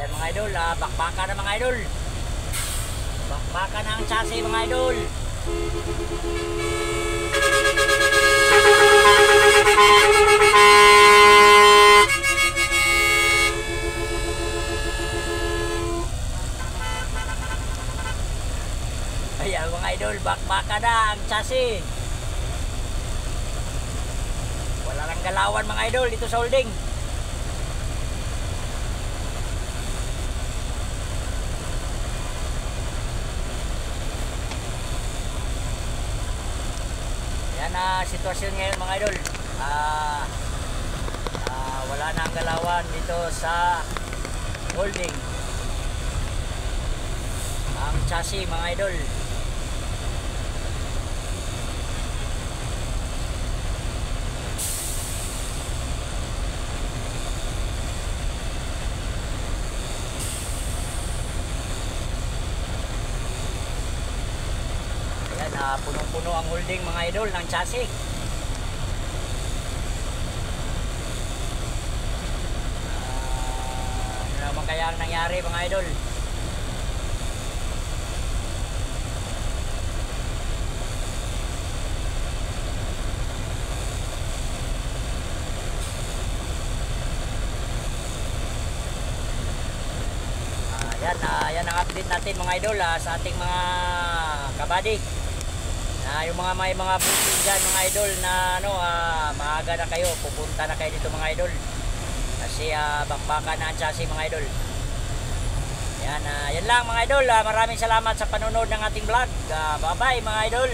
Ayan mga idol, bakbaka na mga idol. Bakbaka na ang chassis mga idol. Ayan mga idol, bakbaka na ang chassis. Wala nang galawan mga idol dito sa holding. Yan na sitwasyon ngayon mga idol. Wala na ang galawan dito sa holding. Ang chassis mga idol. Punong-puno ang holding mga idol ng chassis. Ano naman kaya ang nangyari mga idol? Yan ang update natin mga idol sa ating mga kabady. Yung may mga booking dyan mga idol na maaga na kayo, pupunta na kayo dito mga idol kasi bakbaka na ang chassis mga idol. Yan lang mga idol, maraming salamat sa panonood ng ating vlog. Bye bye mga idol.